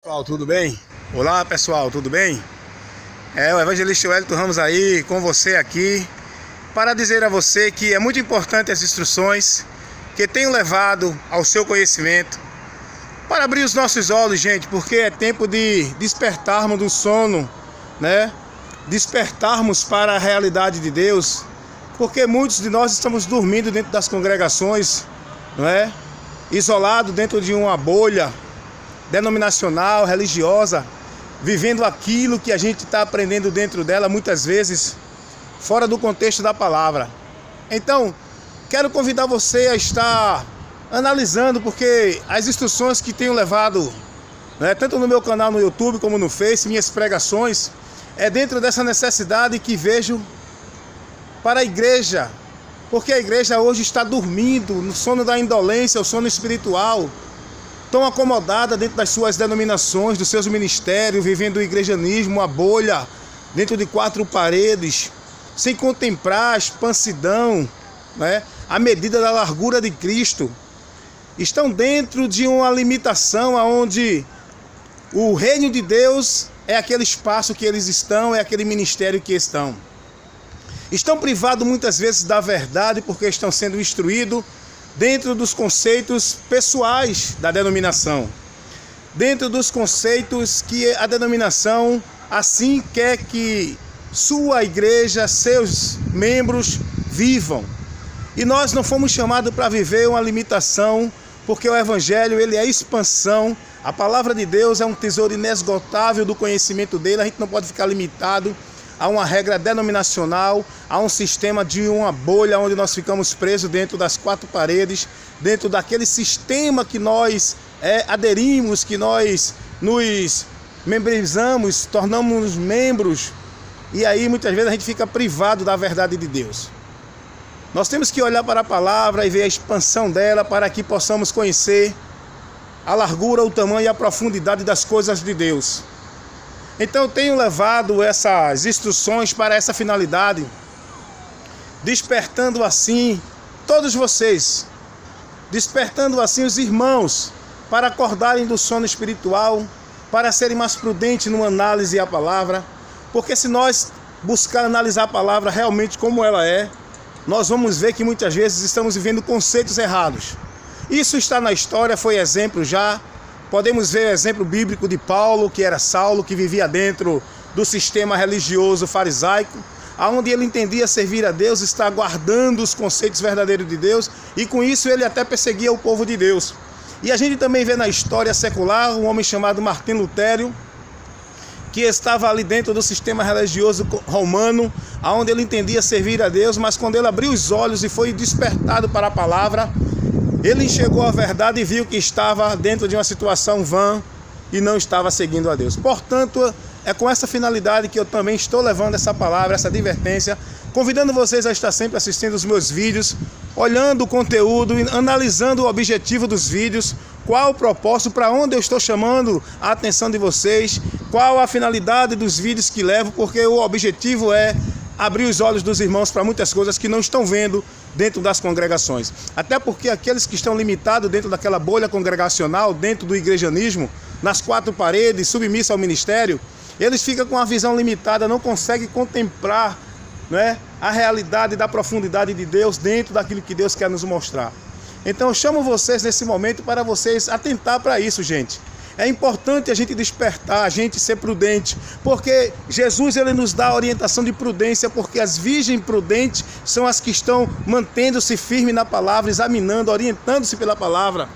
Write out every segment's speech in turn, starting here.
Pessoal, tudo bem? Olá pessoal, tudo bem? O evangelista Wellington Ramos aí com você aqui para dizer a você que é muito importante as instruções que tenho levado ao seu conhecimento para abrir os nossos olhos, gente, porque é tempo de despertarmos do sono, né? Despertarmos para a realidade de Deus, porque muitos de nós estamos dormindo dentro das congregações, não é? Isolado dentro de uma bolha denominacional, religiosa, vivendo aquilo que a gente está aprendendo dentro dela, muitas vezes fora do contexto da palavra. Então, quero convidar você a estar analisando, porque as instruções que tenho levado, né, tanto no meu canal no YouTube como no Face, minhas pregações, é dentro dessa necessidade que vejo para a igreja, porque a igreja hoje está dormindo no sono da indolência, o sono espiritual, tão acomodada dentro das suas denominações, dos seus ministérios, vivendo o igrejanismo, uma bolha, dentro de quatro paredes, sem contemplar a expansidão, né, a medida da largura de Cristo. Estão dentro de uma limitação onde o reino de Deus é aquele espaço que eles estão, é aquele ministério que estão. Estão privados muitas vezes da verdade porque estão sendo instruídos dentro dos conceitos pessoais da denominação, dentro dos conceitos que a denominação assim quer que sua igreja, seus membros vivam. E nós não fomos chamados para viver uma limitação, porque o evangelho ele é expansão, a palavra de Deus é um tesouro inesgotável do conhecimento dele, a gente não pode ficar limitado a uma regra denominacional, a um sistema de uma bolha onde nós ficamos presos dentro das quatro paredes, dentro daquele sistema que nós aderimos, que nós nos membrizamos, tornamos membros, e aí muitas vezes a gente fica privado da verdade de Deus. Nós temos que olhar para a palavra e ver a expansão dela para que possamos conhecer a largura, o tamanho e a profundidade das coisas de Deus. Então eu tenho levado essas instruções para essa finalidade, despertando assim todos vocês, despertando assim os irmãos para acordarem do sono espiritual, para serem mais prudentes numa análise à palavra, porque se nós buscar analisar a palavra realmente como ela é, nós vamos ver que muitas vezes estamos vivendo conceitos errados. Isso está na história, foi exemplo já. Podemos ver o exemplo bíblico de Paulo, que era Saulo, que vivia dentro do sistema religioso farisaico, onde ele entendia servir a Deus, estar guardando os conceitos verdadeiros de Deus, e com isso ele até perseguia o povo de Deus. E a gente também vê na história secular um homem chamado Martim Lutero, que estava ali dentro do sistema religioso romano, onde ele entendia servir a Deus, mas quando ele abriu os olhos e foi despertado para a palavra, ele enxergou a verdade e viu que estava dentro de uma situação vã e não estava seguindo a Deus. Portanto, é com essa finalidade que eu também estou levando essa palavra, essa advertência, convidando vocês a estar sempre assistindo os meus vídeos, olhando o conteúdo, analisando o objetivo dos vídeos, qual o propósito, para onde eu estou chamando a atenção de vocês, qual a finalidade dos vídeos que levo, porque o objetivo é abrir os olhos dos irmãos para muitas coisas que não estão vendo dentro das congregações. Até porque aqueles que estão limitados dentro daquela bolha congregacional, dentro do igrejanismo, nas quatro paredes, submissos ao ministério, eles ficam com a visão limitada, não conseguem contemplar, né, a realidade da profundidade de Deus dentro daquilo que Deus quer nos mostrar. Então eu chamo vocês nesse momento para vocês atentar para isso, gente. É importante a gente despertar, a gente ser prudente, porque Jesus ele nos dá a orientação de prudência, porque as virgens prudentes são as que estão mantendo-se firmes na palavra, examinando, orientando-se pela palavra,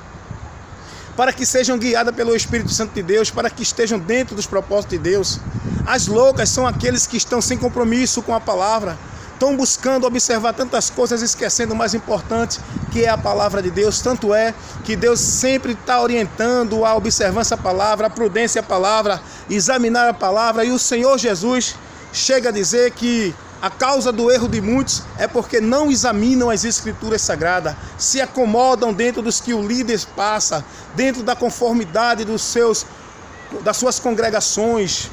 para que sejam guiadas pelo Espírito Santo de Deus, para que estejam dentro dos propósitos de Deus. As loucas são aqueles que estão sem compromisso com a palavra, estão buscando observar tantas coisas, esquecendo o mais importante, que é a palavra de Deus. Tanto é que Deus sempre está orientando a observância à palavra, a prudência à palavra, examinar a palavra. E o Senhor Jesus chega a dizer que a causa do erro de muitos é porque não examinam as escrituras sagradas, se acomodam dentro dos que o líder passa, dentro da conformidade das suas congregações,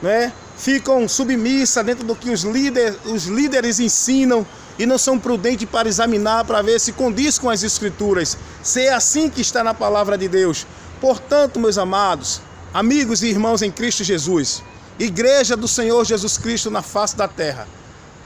né? Ficam submissas dentro do que os líderes ensinam e não são prudentes para examinar, para ver se condiz com as escrituras, se é assim que está na palavra de Deus. Portanto, meus amados, amigos e irmãos em Cristo Jesus, igreja do Senhor Jesus Cristo na face da terra.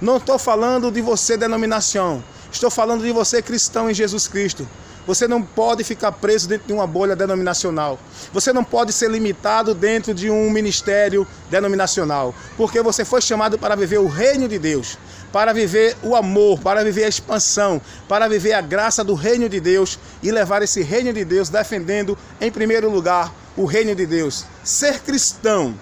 Não estou falando de você denominação, estou falando de você cristão em Jesus Cristo. Você não pode ficar preso dentro de uma bolha denominacional. Você não pode ser limitado dentro de um ministério denominacional, porque você foi chamado para viver o reino de Deus, para viver o amor, para viver a expansão, para viver a graça do reino de Deus e levar esse reino de Deus defendendo, em primeiro lugar, o reino de Deus. Ser cristão,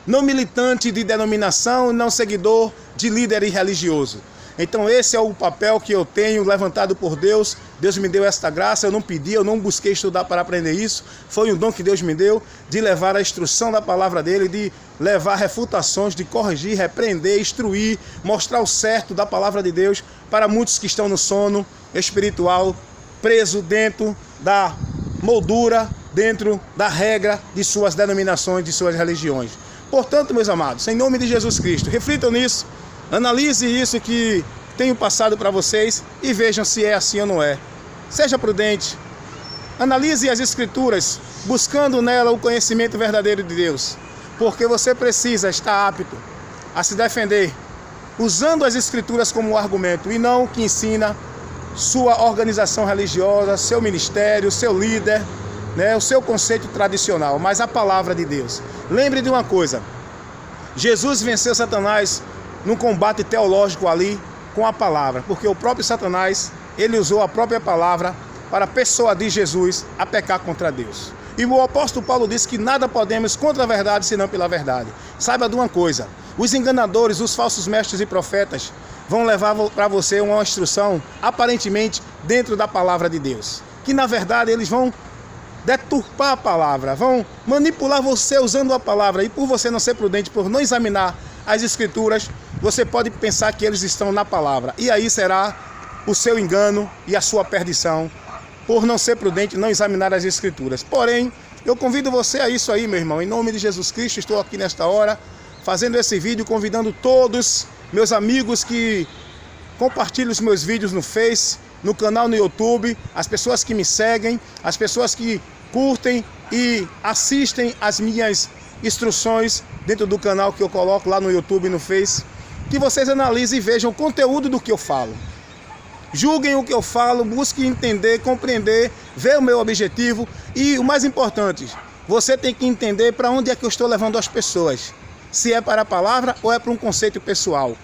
não militante de denominação, não seguidor de líder religioso. Então esse é o papel que eu tenho levantado por Deus. Deus me deu esta graça, eu não pedi, eu não busquei estudar para aprender isso. Foi um dom que Deus me deu de levar a instrução da palavra dele, de levar refutações, de corrigir, repreender, instruir, mostrar o certo da palavra de Deus para muitos que estão no sono espiritual, preso dentro da moldura, dentro da regra de suas denominações, de suas religiões. Portanto, meus amados, em nome de Jesus Cristo, reflitam nisso. Analise isso que tenho passado para vocês e vejam se é assim ou não é. Seja prudente. Analise as Escrituras, buscando nela o conhecimento verdadeiro de Deus. Porque você precisa estar apto a se defender, usando as Escrituras como argumento e não o que ensina sua organização religiosa, seu ministério, seu líder, o seu conceito tradicional, mas a palavra de Deus. Lembre de uma coisa, Jesus venceu Satanás num combate teológico ali com a palavra, porque o próprio Satanás, ele usou a própria palavra para persuadir Jesus a pecar contra Deus. E o apóstolo Paulo disse que nada podemos contra a verdade senão pela verdade. Saiba de uma coisa, os enganadores, os falsos mestres e profetas vão levar para você uma instrução aparentemente dentro da palavra de Deus, que na verdade eles vão deturpar a palavra, vão manipular você usando a palavra, e por você não ser prudente, por não examinar as Escrituras, você pode pensar que eles estão na palavra, e aí será o seu engano e a sua perdição, por não ser prudente, não examinar as Escrituras. Porém, eu convido você a isso aí, meu irmão, em nome de Jesus Cristo. Estou aqui nesta hora, fazendo esse vídeo, convidando todos meus amigos que compartilham os meus vídeos no Face, no canal no YouTube, as pessoas que me seguem, as pessoas que curtem e assistem as minhas instruções dentro do canal que eu coloco lá no YouTube e no Face, que vocês analisem e vejam o conteúdo do que eu falo. Julguem o que eu falo, busquem entender, compreender, ver o meu objetivo e o mais importante, você tem que entender para onde é que eu estou levando as pessoas, se é para a palavra ou é para um conceito pessoal,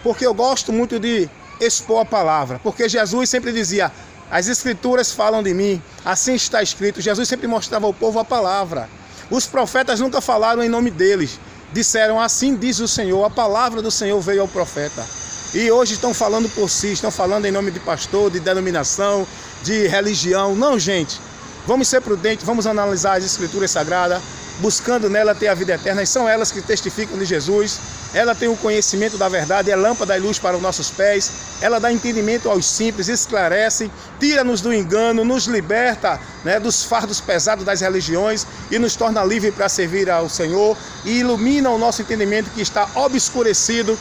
porque eu gosto muito de expor a palavra, porque Jesus sempre dizia, as Escrituras falam de mim, assim está escrito. Jesus sempre mostrava ao povo a palavra. Os profetas nunca falaram em nome deles, disseram, assim diz o Senhor, a palavra do Senhor veio ao profeta. E hoje estão falando por si, estão falando em nome de pastor, de denominação, de religião. Não, gente, vamos ser prudentes, vamos analisar as Escrituras Sagradas, buscando nela ter a vida eterna, e são elas que testificam de Jesus. Ela tem o conhecimento da verdade, é lâmpada e luz para os nossos pés, ela dá entendimento aos simples, esclarece, tira-nos do engano, nos liberta dos fardos pesados das religiões e nos torna livre para servir ao Senhor, e ilumina o nosso entendimento que está obscurecido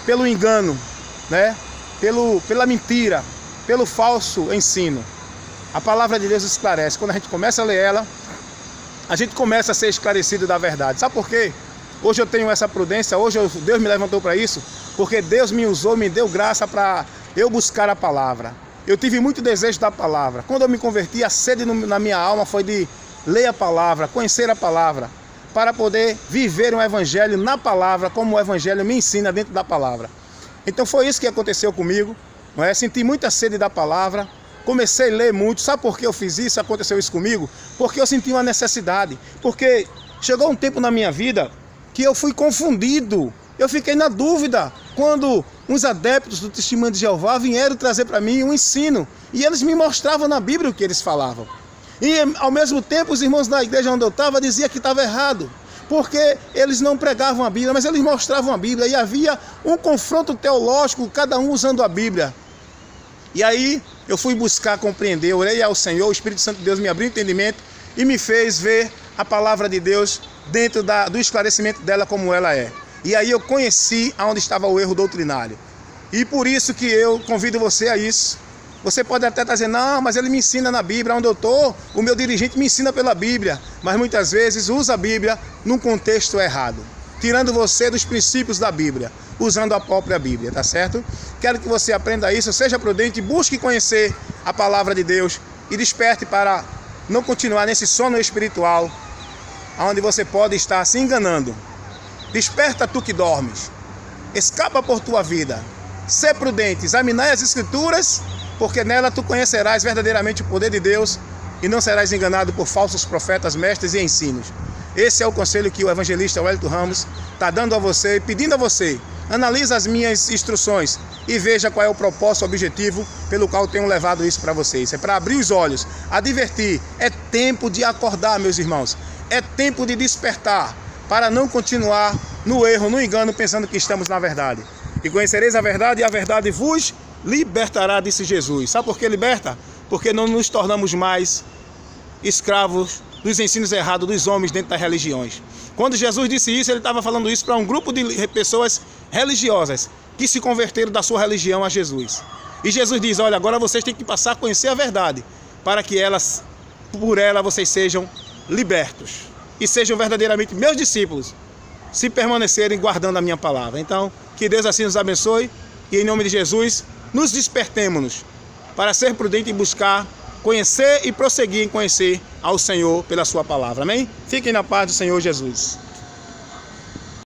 pelo engano, pela mentira, pelo falso ensino. A palavra de Deus esclarece. Quando a gente começa a ler ela, a gente começa a ser esclarecido da verdade. Sabe por quê? Hoje eu tenho essa prudência, hoje Deus me levantou para isso, porque Deus me usou, me deu graça para eu buscar a palavra. Eu tive muito desejo da palavra. Quando eu me converti, a sede na minha alma foi de ler a palavra, conhecer a palavra, para poder viver um evangelho na palavra, como o evangelho me ensina dentro da palavra. Então foi isso que aconteceu comigo, Senti muita sede da palavra, comecei a ler muito. Sabe por que eu fiz isso, aconteceu isso comigo? Porque eu senti uma necessidade, porque chegou um tempo na minha vida que eu fui confundido, eu fiquei na dúvida, quando uns adeptos do Testemunho de Jeová vieram trazer para mim um ensino, e eles me mostravam na Bíblia o que eles falavam. E ao mesmo tempo os irmãos da igreja onde eu estava diziam que estava errado, porque eles não pregavam a Bíblia, mas eles mostravam a Bíblia, e havia um confronto teológico, cada um usando a Bíblia. E aí eu fui buscar compreender, orei ao Senhor, o Espírito Santo de Deus me abriu o entendimento e me fez ver a palavra de Deus dentro do esclarecimento dela como ela é. E aí eu conheci aonde estava o erro doutrinário. E por isso que eu convido você a isso. Você pode até estar dizendo, não, mas ele me ensina na Bíblia, onde eu estou, o meu dirigente me ensina pela Bíblia. Mas muitas vezes usa a Bíblia num contexto errado, tirando você dos princípios da Bíblia, usando a própria Bíblia, tá certo? Quero que você aprenda isso, seja prudente, busque conhecer a palavra de Deus e desperte para não continuar nesse sono espiritual, onde você pode estar se enganando. Desperta tu que dormes, escapa por tua vida, sê prudente, examinai as Escrituras, porque nela tu conhecerás verdadeiramente o poder de Deus e não serás enganado por falsos profetas, mestres e ensinos. Esse é o conselho que o evangelista Wellington Ramos está dando a você, pedindo a você. Analisa as minhas instruções e veja qual é o propósito, o objetivo pelo qual eu tenho levado isso para vocês. É para abrir os olhos, advertir. É tempo de acordar, meus irmãos. É tempo de despertar para não continuar no erro, no engano, pensando que estamos na verdade. E conhecereis a verdade e a verdade vos libertará, disse Jesus. Sabe por que liberta? Porque não nos tornamos mais escravos dos ensinos errados dos homens dentro das religiões. Quando Jesus disse isso, ele estava falando isso para um grupo de pessoas religiosas que se converteram da sua religião a Jesus. E Jesus diz, olha, agora vocês têm que passar a conhecer a verdade, para que por ela vocês sejam libertos e sejam verdadeiramente meus discípulos, se permanecerem guardando a minha palavra. Então, que Deus assim nos abençoe e em nome de Jesus, nos despertemos para ser prudente e buscar conhecer e prosseguir em conhecer ao Senhor pela sua palavra. Amém? Fiquem na paz do Senhor Jesus.